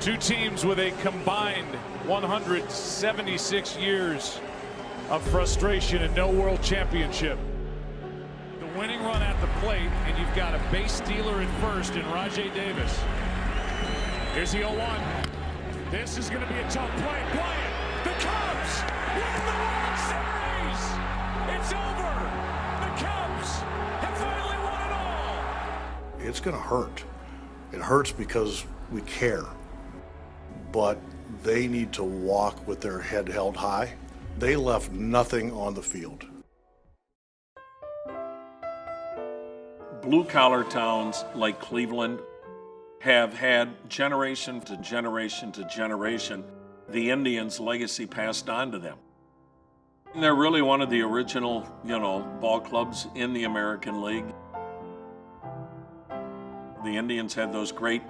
Two teams with a combined 176 years of frustration and no world championship. The winning run at the plate, and you've got a base stealer at first in Rajay Davis. Here's the 0-1. This is going to be a tough play. Bryant, the Cubs win the World Series. It's over. The Cubs have finally won it all. It's going to hurt. It hurts because we care. But they need to walk with their head held high. They left nothing on the field. Blue-collar towns like Cleveland have had generation to generation to generation the Indians' legacy passed on to them. And they're really one of the original, ball clubs in the American League. The Indians had those great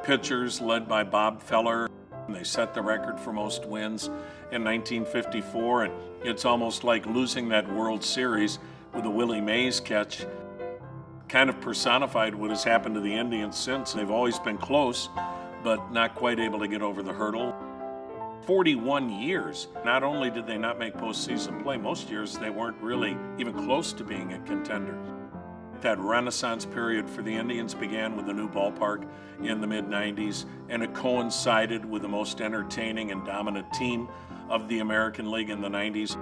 pitchers led by Bob Feller. They set the record for most wins in 1954, and it's almost like losing that World Series with a Willie Mays catch. Kind of personified what has happened to the Indians since. They've always been close, but not quite able to get over the hurdle. 41 years. Not only did they not make postseason play, most years they weren't really even close to being a contender. That renaissance period for the Indians began with a new ballpark in the mid-90s, and it coincided with the most entertaining and dominant team of the American League in the 90s.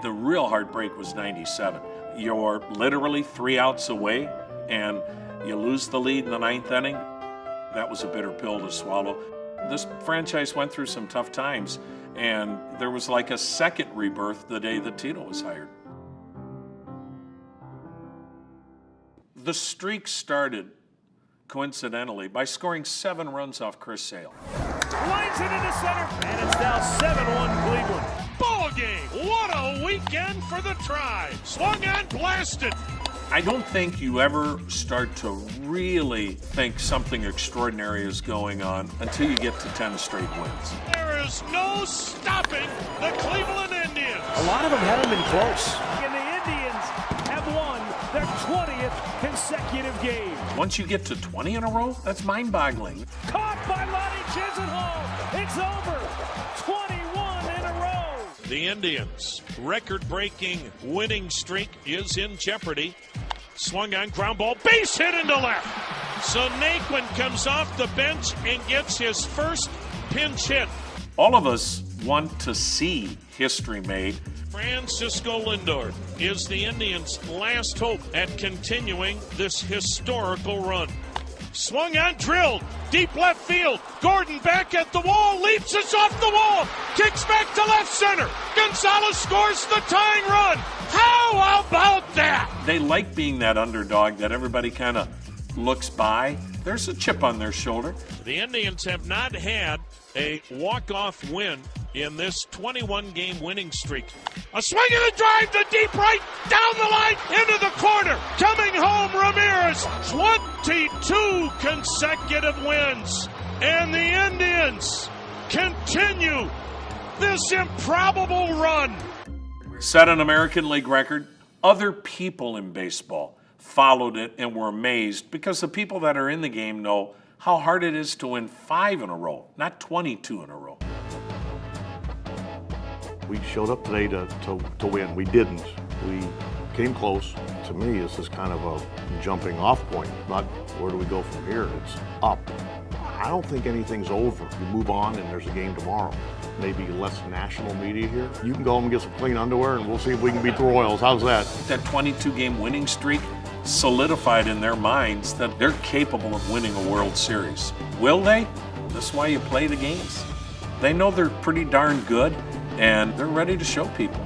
The real heartbreak was 97. You're literally 3 outs away, and you lose the lead in the 9th inning. That was a bitter pill to swallow. This franchise went through some tough times, and there was like a second rebirth the day that Tito was hired. The streak started, coincidentally, by scoring 7 runs off Chris Sale. Lines it into center, and it's now 7-1 Cleveland. Ball game! What a weekend for the Tribe! Swung and blasted! I don't think you ever start to really think something extraordinary is going on until you get to 10 straight wins. There is no stopping the Cleveland Indians. A lot of them haven't been close. And the Indians have won their 20th consecutive game. Once you get to 20 in a row, that's mind-boggling. Caught by Lonnie Chisenhall. It's over. 21 in a row. The Indians' record-breaking winning streak is in jeopardy. Swung on, ground ball, base hit into left. So Naquin comes off the bench and gets his first pinch hit. All of us want to see history made. Francisco Lindor is the Indians' last hope at continuing this historical run. Swung on, drilled, deep left field. Gordon back at the wall, leaps us off the wall, kicks back to left center. Gonzalez scores the tying run. How about that? They like being that underdog that everybody kind of looks by. There's a chip on their shoulder. The Indians have not had a walk-off win in this 21-game winning streak. A swing and a drive to deep right, down the line, into the corner. Coming home, Ramirez. 22 consecutive wins. And the Indians continue this improbable run. Set an American League record. Other people in baseball followed it and were amazed because the people that are in the game know how hard it is to win 5 in a row, not 22 in a row. We showed up today to win. We didn't. We came close. To me, this is kind of a jumping off point. Not where do we go from here? It's up. I don't think anything's over. You move on and there's a game tomorrow. Maybe less national media here. You can go home and get some clean underwear and we'll see if we can beat the Royals. How's that? That 22-game winning streak solidified in their minds that they're capable of winning a World Series. Will they? That's why you play the games. They know they're pretty darn good, and they're ready to show people.